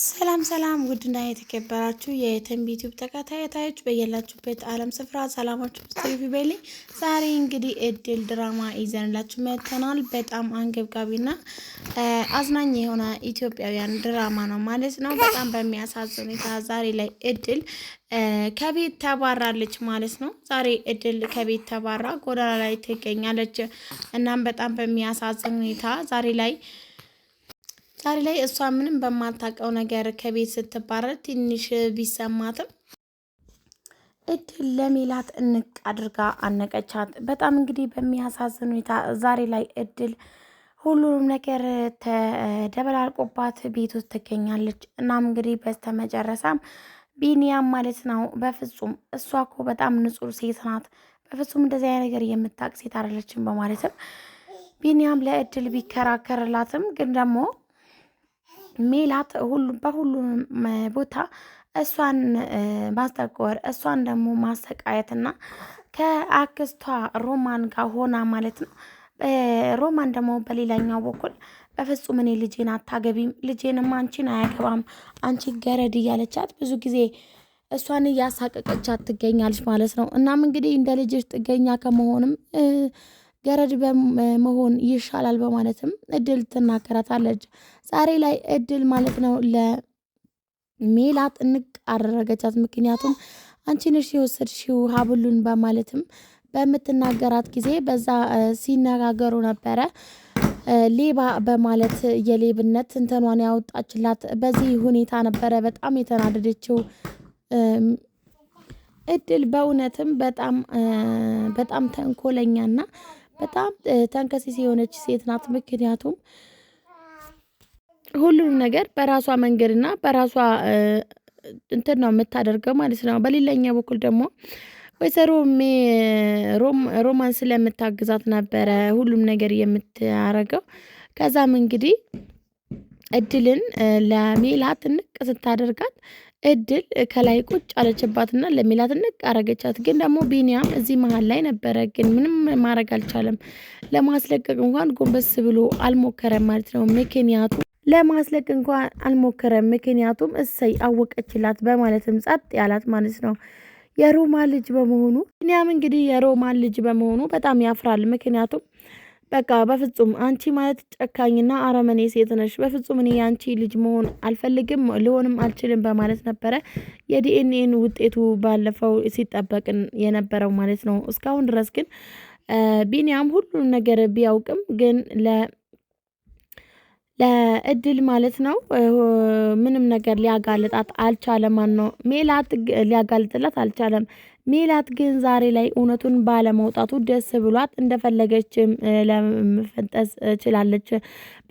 ሰላም ሰላም ውድና የተከበራችሁ የትንቢ ዩቲዩብ ተከታታዮች በየላችሁበት ዓለም ስፍራ ሰላማችሁ ብትይዩ ይበልኝ። ዛሬ እንግዲህ እድል ድራማ ይዘንላችሁ መጥተናል። በጣም አንገብጋቢና አዝናኝ የሆነ ኢትዮጵያውያን ድራማ ነው ማለት ነው። በጣም በሚያሳዝን ሁኔታ ዛሬ ላይ እድል ከቤት ተባራለች ማለት ነው። ዛሬ እድል ከቤት ተባራ ጎዳና ላይ ትገኛለች። እናም በጣም በሚያሳዝን ሁኔታ ዛሬ ላይ እሷ ምንም በማታውቀው ነገር ከቤት ስትባረር ትንሽ ቢሰማትም እድል ለሜላት እንቅ አድርጋ አነቀቻት። በጣም እንግዲህ በሚያሳዝን ሁኔታ ዛሬ ላይ እድል ሁሉንም ነገር ተደበላልቆባት ቤት ውስጥ ትገኛለች። እናም እንግዲህ በስተመጨረሻም ቢኒያም ማለት ነው በፍጹም እሷ እኮ በጣም ንጹሕ ሴት ናት፣ በፍጹም እንደዚህ አይነት ነገር የምታውቅ ሴት አይደለችም በማለትም ቢኒያም ለእድል ቢከራከርላትም ግን ደግሞ ሜላት በሁሉም ቦታ እሷን ማስጠቆር እሷን ደግሞ ማሰቃየትና ከአክስቷ ሮማን ጋር ሆና ማለት ነው። ሮማን ደግሞ በሌላኛው በኩል በፍጹም እኔ ልጄን አታገቢም፣ ልጄንም አንቺን አያገባም፣ አንቺ ገረድ እያለቻት ብዙ ጊዜ እሷን እያሳቀቀቻት ትገኛለች ማለት ነው። እናም እንግዲህ እንደ ልጅሽ ጥገኛ ከመሆንም ገረድ በመሆን ይሻላል በማለትም እድል ትናገራታለች። ዛሬ ላይ እድል ማለት ነው ለሜላት እንቅ አደረገቻት። ምክንያቱም አንቺ ነሽ የወሰድሽው ሀብሉን በማለትም በምትናገራት ጊዜ በዛ ሲነጋገሩ ነበረ። ሌባ በማለት የሌብነት እንትኗን ያወጣችላት በዚህ ሁኔታ ነበረ በጣም የተናደደችው እድል። በእውነትም በጣም ተንኮለኛና በጣም ተንከሲስ የሆነች ሴት ናት። ምክንያቱም ሁሉንም ነገር በራሷ መንገድና በራሷ እንትን ነው የምታደርገው ማለት ነው። በሌላኛው በኩል ደግሞ ወይዘሮ ሮማን ስለምታግዛት ነበረ ሁሉም ነገር የምታረገው። ከዛም እንግዲህ እድልን ለሜላት ንቅ ስታደርጋት እድል ከላይ ቁጭ አለችባትና ለሜላት ንቅ አረገቻት። ግን ደግሞ ቢኒያም እዚህ መሀል ላይ ነበረ፣ ግን ምንም ማድረግ አልቻለም። ለማስለቀቅ እንኳን ጎንበስ ብሎ አልሞከረም ማለት ነው። ምክንያቱም እሰይ አወቀችላት በማለትም ጸጥ ያላት ማለት ነው። የሮማን ልጅ በመሆኑ ቢኒያም እንግዲህ የሮማን ልጅ በመሆኑ በጣም ያፍራል። ምክንያቱም በቃ በፍጹም አንቺ ማለት ጨካኝና አረመኔ ሴት ነሽ፣ በፍጹም እኔ የአንቺ ልጅ መሆን አልፈልግም ሊሆንም አልችልም በማለት ነበረ የዲኤንኤን ውጤቱ ባለፈው ሲጠበቅን የነበረው ማለት ነው። እስካሁን ድረስ ግን ቢኒያም ሁሉም ነገር ቢያውቅም ግን ለእድል ማለት ነው ምንም ነገር ሊያጋልጣት አልቻለም። ነው ሜላት ሊያጋልጥላት አልቻለም። ሜላት ግን ዛሬ ላይ እውነቱን ባለመውጣቱ ደስ ብሏት እንደፈለገችም ለመፈንጠዝ ችላለች።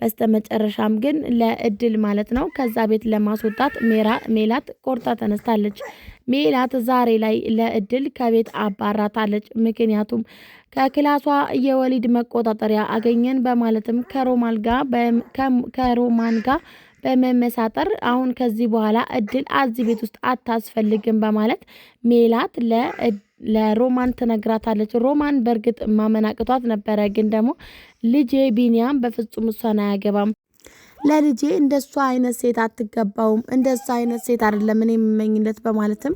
በስተመጨረሻም ግን ለእድል ማለት ነው ከዛ ቤት ለማስወጣት ሜላት ቆርጣ ተነስታለች። ሜላት ዛሬ ላይ ለእድል ከቤት አባራታለች። ምክንያቱም ከክላሷ የወሊድ መቆጣጠሪያ አገኘን በማለትም ከሮማን ጋር በመመሳጠር አሁን ከዚህ በኋላ እድል እዚህ ቤት ውስጥ አታስፈልግም በማለት ሜላት ለሮማን ትነግራታለች። ሮማን በእርግጥ ማመናቅቷት ነበረ፣ ግን ደግሞ ልጄ ቢኒያም በፍጹም እሷን አያገባም፣ ለልጄ እንደሷ አይነት ሴት አትገባውም፣ እንደሷ አይነት ሴት አይደለም እኔ የምመኝለት በማለትም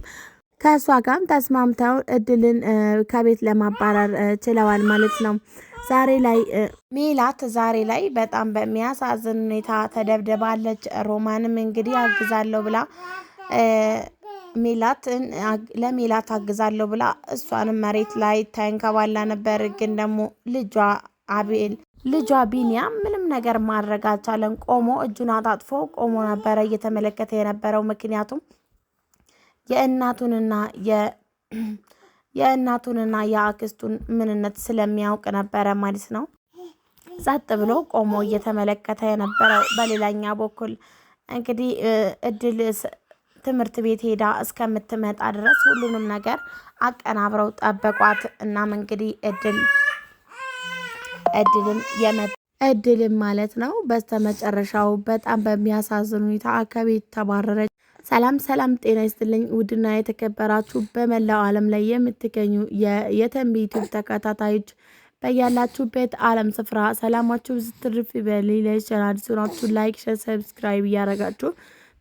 ከእሷ ጋርም ተስማምተው እድልን ከቤት ለማባረር ችለዋል ማለት ነው። ዛሬ ላይ ሜላት በጣም በሚያሳዝን ሁኔታ ተደብድባለች። ሮማንም እንግዲህ አግዛለሁ ብላ ለሜላት አግዛለሁ ብላ እሷንም መሬት ላይ ተንከባላ ነበር። ግን ደግሞ ልጇ ቢኒያም ምንም ነገር ማድረግ አልቻለም። ቆሞ እጁን አጣጥፎ ቆሞ ነበረ እየተመለከተ የነበረው። ምክንያቱም የእናቱንና የአክስቱን ምንነት ስለሚያውቅ ነበረ ማለት ነው። ጸጥ ብሎ ቆሞ እየተመለከተ የነበረው። በሌላኛ በኩል እንግዲህ እድል ትምህርት ቤት ሄዳ እስከምትመጣ ድረስ ሁሉንም ነገር አቀናብረው ጠበቋት። እናም እንግዲህ እድልም ማለት ነው በስተመጨረሻው በጣም በሚያሳዝን ሁኔታ ከቤት ተባረረች። ሰላም ጤና ይስጥልኝ ውድና የተከበራችሁ በመላው ዓለም ላይ የምትገኙ የተንቢ ዩቲዩብ ተከታታዮች በያላችሁበት ዓለም ስፍራ ሰላማችሁ ዝትርፍ ይበል። ለቻናል ላይክ፣ ሼር፣ ሰብስክራይብ እያደረጋችሁ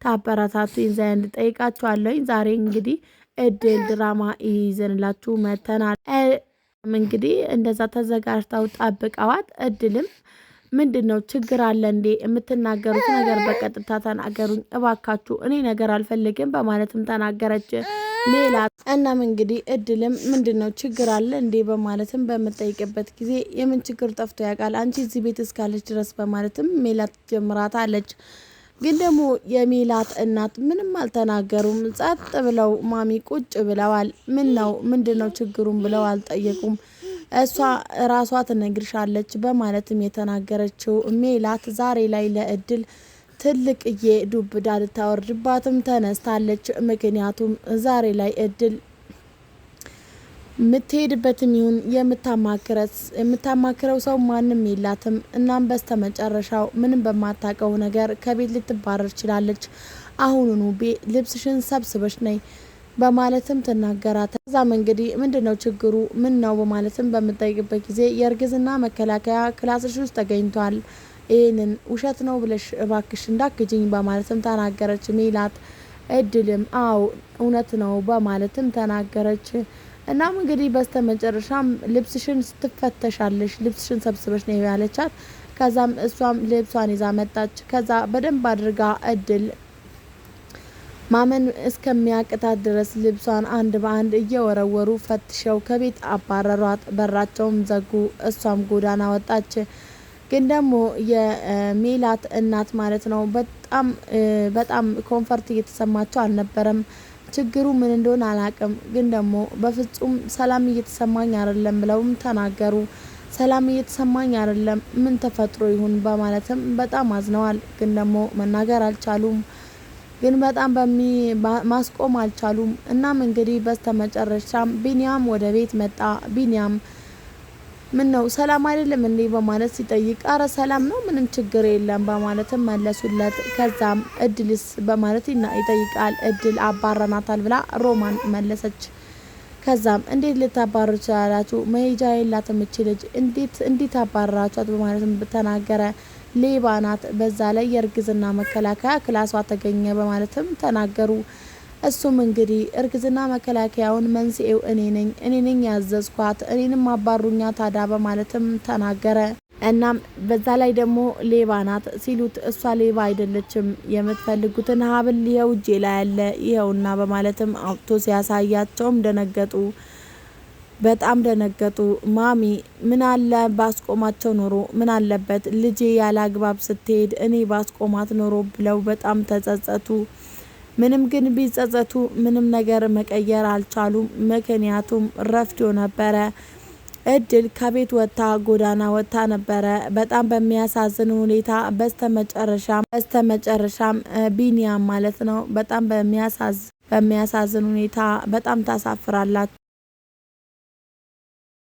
ታበረታቱኝ ዘንድ ጠይቃችኋለሁ። ዛሬ እንግዲህ እድል ድራማ ይዘንላችሁ መተናል። እንግዲህ እንደዛ ተዘጋጅተው ጠብቀዋት እድልም ምንድነው ችግር አለ እንዴ? የምትናገሩት ነገር በቀጥታ ተናገሩኝ እባካችሁ፣ እኔ ነገር አልፈልግም በማለትም ተናገረች ሜላት። እናም እንግዲህ እድልም ምንድነው ችግር አለ እንዴ በማለትም በምጠይቅበት ጊዜ የምን ችግር ጠፍቶ ያውቃል አንቺ እዚህ ቤት እስካለች ድረስ በማለትም ሜላት ጀምራታለች። ግን ደግሞ የሜላት እናት ምንም አልተናገሩም። ጸጥ ብለው ማሚ ቁጭ ብለዋል። ምን ነው ምንድነው ችግሩን ብለው አልጠየቁም። እሷ ራሷ ትነግርሻለች በማለትም የተናገረችው ሜላት ዛሬ ላይ ለእድል ትልቅዬ ዱብ እዳ ልታወርድባትም ተነስታለች። ምክንያቱም ዛሬ ላይ እድል የምትሄድበትም ይሁን የምታማክረው ሰው ማንም የላትም። እናም በስተመጨረሻው ምንም በማታውቀው ነገር ከቤት ልትባረር ችላለች። አሁኑኑ ልብስሽን ሰብስበሽ ነይ በማለትም ትናገራት። ከዛም እንግዲህ ምንድነው ችግሩ ምን ነው በማለትም በምጠይቅበት ጊዜ የእርግዝና መከላከያ ክላስሽ ውስጥ ተገኝቷል፣ ይህንን ውሸት ነው ብለሽ እባክሽ እንዳክጅኝ በማለትም ተናገረች ሜላት። እድልም አዎ እውነት ነው በማለትም ተናገረች። እናም እንግዲህ በስተመጨረሻም ልብስሽን ስትፈተሻለሽ ልብስሽን ሰብስበሽ ነው ያለቻት። ከዛም እሷም ልብሷን ይዛ መጣች። ከዛ በደንብ አድርጋ እድል ማመን እስከሚያቅታት ድረስ ልብሷን አንድ በአንድ እየወረወሩ ፈትሸው ከቤት አባረሯት። በራቸውም ዘጉ። እሷም ጎዳና ወጣች። ግን ደግሞ የሜላት እናት ማለት ነው በጣም ኮንፈርት እየተሰማቸው አልነበረም። ችግሩ ምን እንደሆነ አላቅም፣ ግን ደግሞ በፍጹም ሰላም እየተሰማኝ አይደለም ብለውም ተናገሩ። ሰላም እየተሰማኝ አይደለም ምን ተፈጥሮ ይሁን በማለትም በጣም አዝነዋል። ግን ደግሞ መናገር አልቻሉም። ግን በጣም ማስቆም አልቻሉም። እናም እንግዲህ በስተመጨረሻም ቢኒያም ወደ ቤት መጣ። ቢኒያም ምን ነው ሰላም አይደለም እንዴ በማለት ሲጠይቅ አረ ሰላም ነው ምንም ችግር የለም በማለትም መለሱለት። ከዛም እድልስ በማለት ይጠይቃል። እድል አባረናታል ብላ ሮማን መለሰች። ከዛም እንዴት ልታባሩ ቻላችሁ? መሄጃ የላትም እቺ ልጅ እንዴት አባረራቻት በማለትም ተናገረ። ሌባ ናት፣ በዛ ላይ የእርግዝና መከላከያ ክላሷ ተገኘ በማለትም ተናገሩ። እሱም እንግዲህ እርግዝና መከላከያውን መንስኤው እኔ ነኝ ያዘዝኳት፣ እኔንም አባሩኛ ታዳ በማለትም ተናገረ። እናም በዛ ላይ ደግሞ ሌባ ናት ሲሉት እሷ ሌባ አይደለችም፣ የምትፈልጉትን ሀብል ይኸው እጄ ላይ ያለ ይኸውና በማለትም አውጥቶ ሲያሳያቸውም ደነገጡ። በጣም ደነገጡ። ማሚ ምን አለ ባስቆማቸው ኖሮ ምን አለበት ልጄ ያለ አግባብ ስትሄድ እኔ ባስቆማት ኖሮ ብለው በጣም ተጸጸቱ። ምንም ግን ቢጸጸቱ ምንም ነገር መቀየር አልቻሉም። ምክንያቱም ረፍዶ ነበረ። እድል ከቤት ወጥታ ጎዳና ወጥታ ነበረ በጣም በሚያሳዝን ሁኔታ። በስተመጨረሻም ቢኒያም ማለት ነው በጣም በሚያሳዝን ሁኔታ በጣም ታሳፍራላችሁ።